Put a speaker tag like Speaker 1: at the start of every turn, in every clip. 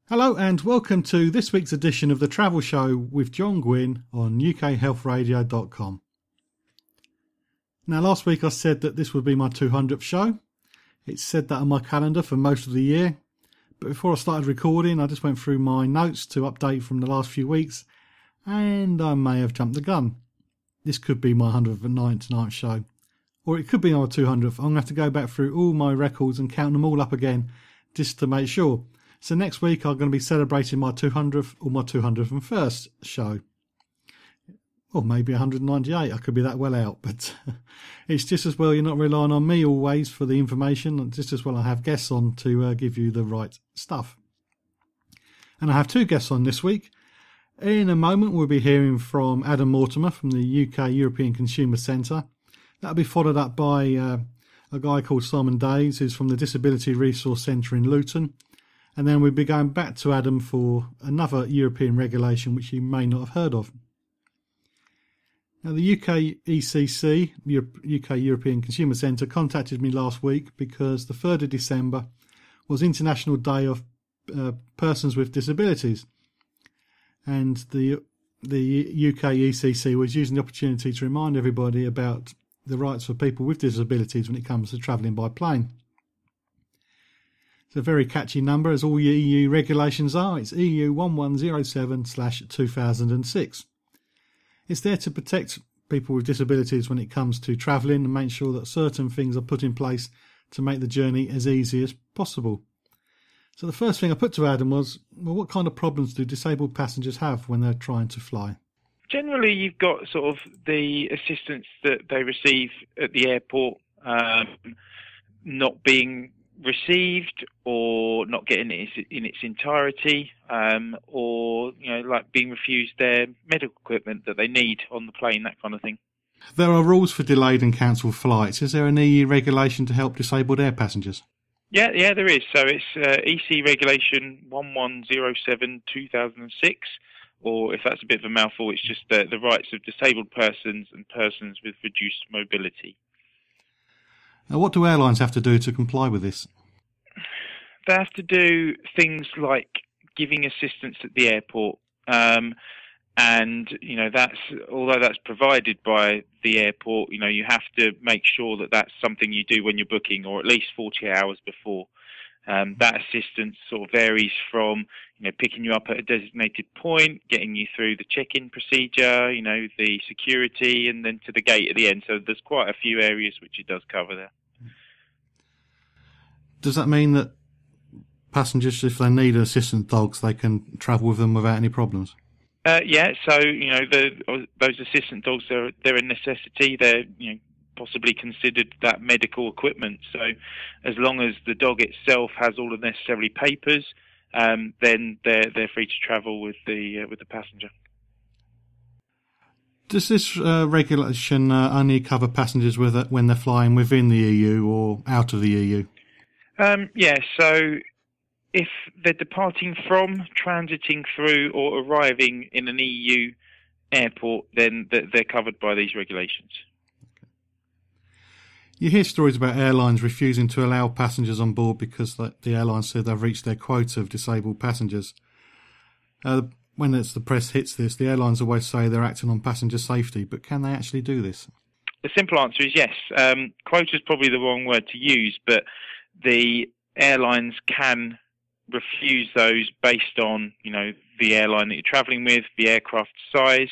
Speaker 1: Hello and welcome to this week's edition of The Travel Show with John Gwynn on ukhealthradio.com. Now, last week I said that this would be my 200th show. It's said that on my calendar for most of the year. But before I started recording, I just went through my notes to update from the last few weeks, and I may have jumped the gun. This could be my 199th show, or it could be my 200th. I'm going to have to go back through all my records and count them all up again just to make sure. So next week I'm going to be celebrating my 200th or my 201st show. Or maybe 198, I could be that well out. But it's just as well you're not relying on me always for the information. And just as well I have guests on to give you the right stuff. And I have two guests on this week. In a moment we'll be hearing from Adam Mortimer from the UK European Consumer Centre. That'll be followed up by a guy called Daize, who's from the Disability Resource Centre in Luton. And then we'll be going back to Adam for another European regulation which you may not have heard of. Now, the UK ECC, UK European Consumer Centre, contacted me last week because the 3rd of December was International Day of Persons with Disabilities. And the UK ECC was using the opportunity to remind everybody about the rights for people with disabilities when it comes to travelling by plane. It's a very catchy number, as all EU regulations are. It's EU 1107/2006. It's there to protect people with disabilities when it comes to travelling and make sure that certain things are put in place to make the journey as easy as possible. So the first thing I put to Adam was, well, what kind of problems do disabled passengers have when they're trying to fly?
Speaker 2: Generally, you've got sort of the assistance that they receive at the airport not being received or not getting it in its entirety, or like being refused their medical equipment that they need on the plane, that kind of thing.
Speaker 1: There are rules for delayed and cancelled flights. Is there an EU regulation to help disabled air passengers?
Speaker 2: Yeah, there is. So it's EC Regulation 1107/2006, or if that's a bit of a mouthful, it's just the rights of disabled persons and persons with reduced mobility.
Speaker 1: Now, what do airlines have to do to comply with this?
Speaker 2: They have to do things like giving assistance at the airport, and that's, although that's provided by the airport, you have to make sure that that's something you do when you're booking, or at least 48 hours before. That assistance sort of varies from picking you up at a designated point, getting you through the check-in procedure, the security, and then to the gate at the end. So there's quite a few areas which it does cover there.
Speaker 1: Does that mean that passengers, if they need assistant dogs, they can travel with them without any problems?
Speaker 2: Yeah, so those assistant dogs, they're a necessity. They're possibly considered that medical equipment. So as long as the dog itself has all the necessary papers, then they're free to travel with the passenger.
Speaker 1: Does this regulation only cover passengers when they're flying within the EU or out of the EU?
Speaker 2: Yeah, so if they're departing from, transiting through, or arriving in an EU airport, then they're covered by these regulations.
Speaker 1: You hear stories about airlines refusing to allow passengers on board because the airlines said they've reached their quota of disabled passengers. When the press hits this, the airlines always say they're acting on passenger safety, but can they actually do this? The
Speaker 2: simple answer is yes. Quota is probably the wrong word to use, but the airlines can refuse those based on, the airline that you're travelling with, the aircraft size,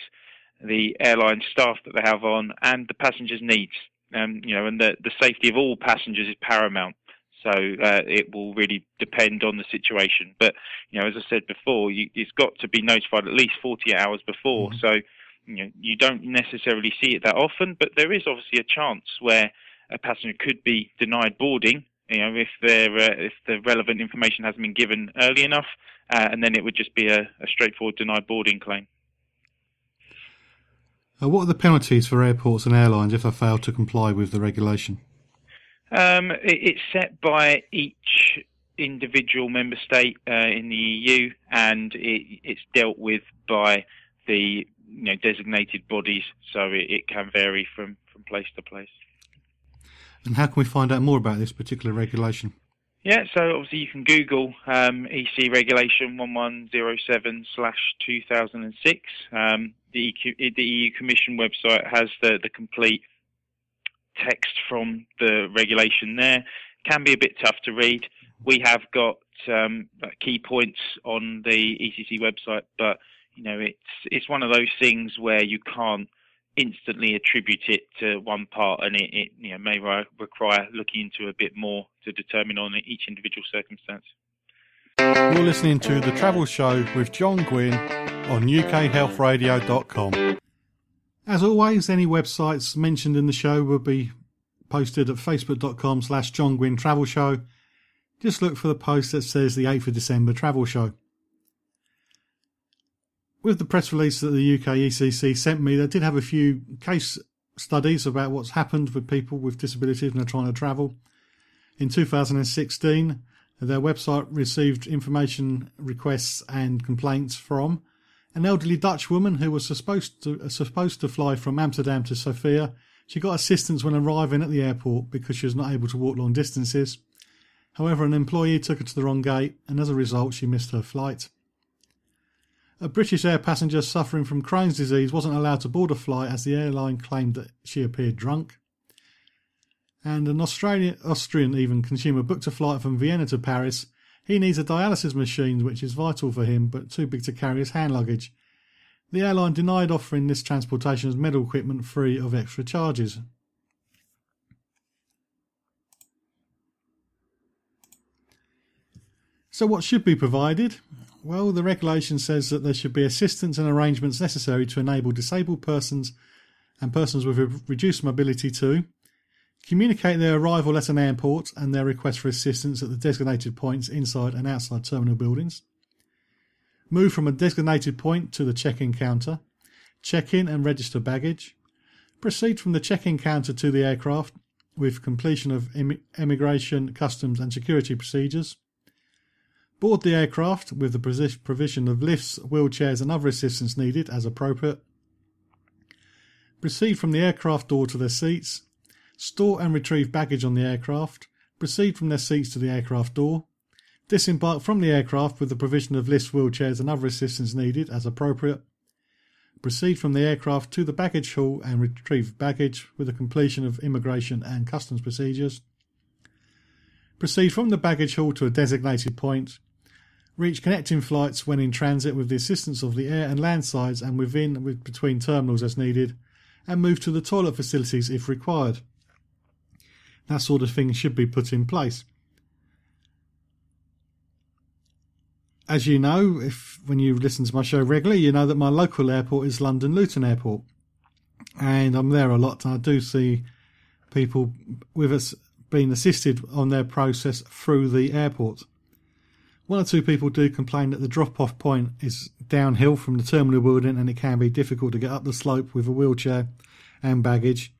Speaker 2: the airline staff that they have on, and the passengers' needs. And the safety of all passengers is paramount. So it will really depend on the situation. But, as I said before, it's got to be notified at least 48 hours before. Mm-hmm. So, you don't necessarily see it that often, but there is obviously a chance where a passenger could be denied boarding, if the relevant information hasn't been given early enough, and then it would just be a straightforward denied boarding claim.
Speaker 1: What are the penalties for airports and airlines if they fail to comply with the regulation?
Speaker 2: It's set by each individual member state in the EU, and it's dealt with by the designated bodies, so it can vary from place to place.
Speaker 1: And how can we find out more about this particular regulation?
Speaker 2: Yeah, so obviously you can Google EC Regulation 1107/2006. The EU Commission website has the complete text from the regulation there. Can be a bit tough to read. We have got key points on the ECC website, but it's one of those things where you can't instantly attribute it to one part, and it may require looking into a bit more to determine on each individual circumstance.
Speaker 1: You're listening to The Travel Show with John Gwynn on ukhealthradio.com. As always, any websites mentioned in the show will be posted at facebook.com/John Gwynn Travel Show. Just look for the post that says the 8th of December Travel Show. With the press release that the UK ECC sent me, they did have a few case studies about what's happened with people with disabilities when they're trying to travel. In 2016, their website received information requests and complaints from an elderly Dutch woman who was supposed to fly from Amsterdam to Sofia. She got assistance when arriving at the airport because she was not able to walk long distances. However, an employee took her to the wrong gate, and as a result, she missed her flight. A British air passenger suffering from Crohn's disease wasn't allowed to board a flight as the airline claimed that she appeared drunk. And an Austrian even consumer booked a flight from Vienna to Paris. He needs a dialysis machine, which is vital for him, but too big to carry his hand luggage. The airline denied offering this transportation as medical equipment free of extra charges. So what should be provided? Well, the regulation says that there should be assistance and arrangements necessary to enable disabled persons and persons with reduced mobility to communicate their arrival at an airport and their request for assistance at the designated points inside and outside terminal buildings, move from a designated point to the check-in counter, check in and register baggage, proceed from the check-in counter to the aircraft with completion of immigration, customs and security procedures, board the aircraft with the provision of lifts, wheelchairs and other assistance needed as appropriate, proceed from the aircraft door to their seats, store and retrieve baggage on the aircraft, proceed from their seats to the aircraft door, disembark from the aircraft with the provision of lifts, wheelchairs and other assistance needed as appropriate, proceed from the aircraft to the baggage hall and retrieve baggage with the completion of immigration and customs procedures, proceed from the baggage hall to a designated point, reach connecting flights when in transit with the assistance of the air and land sides and between terminals as needed, and move to the toilet facilities if required. That sort of thing should be put in place. As you know, when you listen to my show regularly, you know that my local airport is London Luton Airport, and I'm there a lot, and I do see people with us being assisted on their process through the airport. One or two people do complain that the drop-off point is downhill from the terminal building and it can be difficult to get up the slope with a wheelchair and baggage.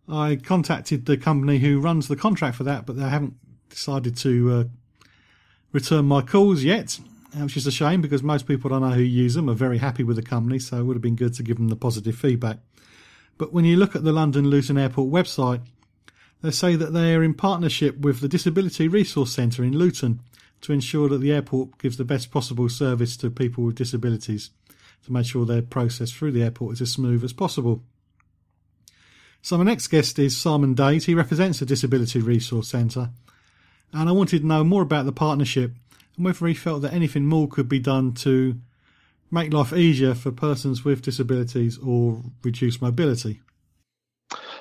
Speaker 1: I contacted the company who runs the contract for that, but they haven't decided to return my calls yet, which is a shame because most people I know who use them are very happy with the company, so it would have been good to give them the positive feedback. But when you look at the London Luton Airport website, they say that they are in partnership with the Disability Resource Centre in Luton to ensure that the airport gives the best possible service to people with disabilities, to make sure their process through the airport is as smooth as possible. So my next guest is Simon Daize. He represents the Disability Resource Centre, and I wanted to know more about the partnership and whether he felt that anything more could be done to make life easier for persons with disabilities or reduced mobility.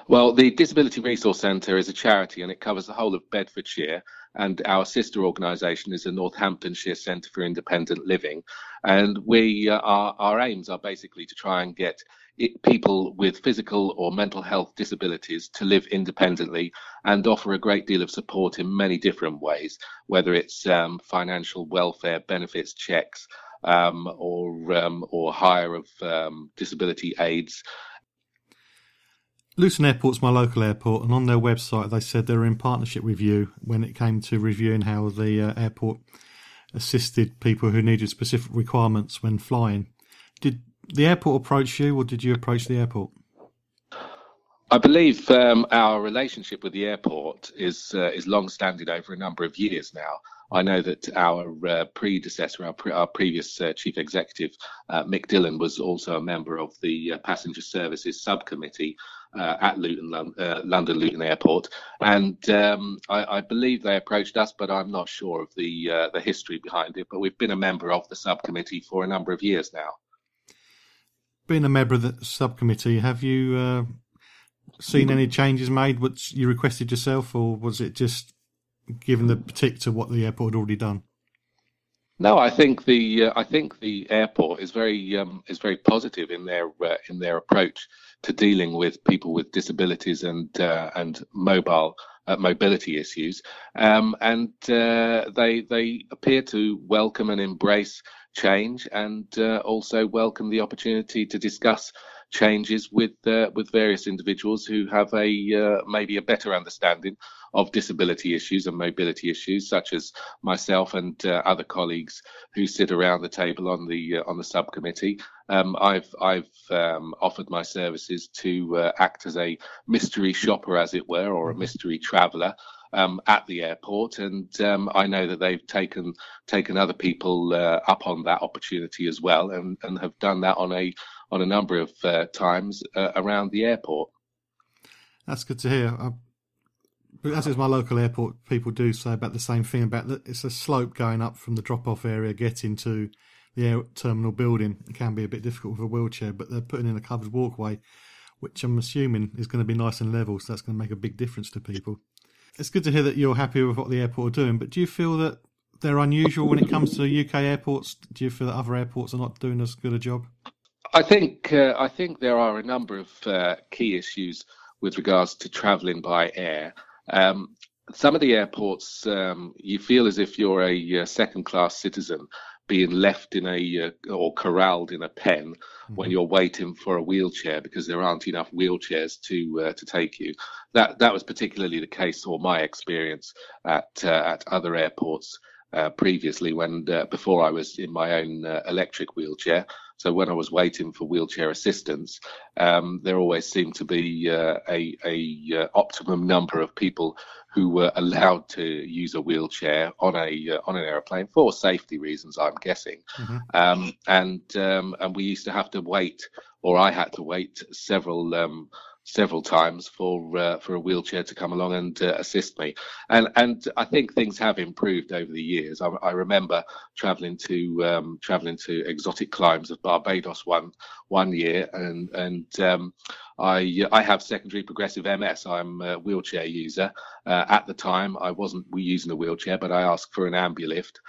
Speaker 3: Well, the Disability Resource Centre is a charity and it covers the whole of Bedfordshire, and our sister organisation is the Northamptonshire Centre for Independent Living. And our aims are basically to try and get people with physical or mental health disabilities to live independently and offer a great deal of support in many different ways, whether it's financial welfare benefits checks or hire of disability aids.
Speaker 1: Luton Airport's my local airport, and on their website they said they were in partnership with you when it came to reviewing how the airport assisted people who needed specific requirements when flying. Did the airport approach you, or did you approach the airport?
Speaker 3: I believe our relationship with the airport is long-standing over a number of years now. I know that our predecessor, our previous chief executive, Mick Dillon, was also a member of the passenger services subcommittee at London Luton Airport, and I believe they approached us, but I'm not sure of the history behind it. But we've been a member of the subcommittee for a number of years now.
Speaker 1: Being a member of the subcommittee, have you seen any changes made which you requested yourself, or was it just given the tick to what the airport had already done?
Speaker 3: No, I think the airport is very positive in their approach to dealing with people with disabilities and mobility issues, and they appear to welcome and embrace change, and also welcome the opportunity to discuss changes with various individuals who have maybe a better understanding of disability issues and mobility issues, such as myself and other colleagues who sit around the table on the subcommittee. I've offered my services to act as a mystery shopper, as it were, or a mystery traveller at the airport, and I know that they've taken other people up on that opportunity as well, and have done that on a number of times around the airport. That's
Speaker 1: good to hear. But as is my local airport, people do say about the same thing, about that it's a slope going up from the drop-off area getting to the air terminal building. It can be a bit difficult with a wheelchair, but they're putting in a covered walkway, which I'm assuming is going to be nice and level, so that's going to make a big difference to people. It's good to hear that you're happy with what the airport are doing, but do you feel that they're unusual when it comes to UK airports? Do you feel that other airports are not doing as good a job?
Speaker 3: I think there are a number of key issues with regards to travelling by air. Some of the airports, you feel as if you're a second-class citizen being left in or corralled in a pen when you're waiting for a wheelchair because there aren't enough wheelchairs to take you. That was particularly the case, or my experience at other airports previously, before I was in my own electric wheelchair. So when I was waiting for wheelchair assistance, there always seemed to be a optimum number of people who were allowed to use a wheelchair on an aeroplane for safety reasons, I'm guessing. And we used to have to wait, or I had to wait several times for a wheelchair to come along and assist me, and I think things have improved over the years. I remember travelling to exotic climes of Barbados one year, and I have secondary progressive MS. I'm a wheelchair user. At the time, I wasn't using a wheelchair, but I asked for an ambulift.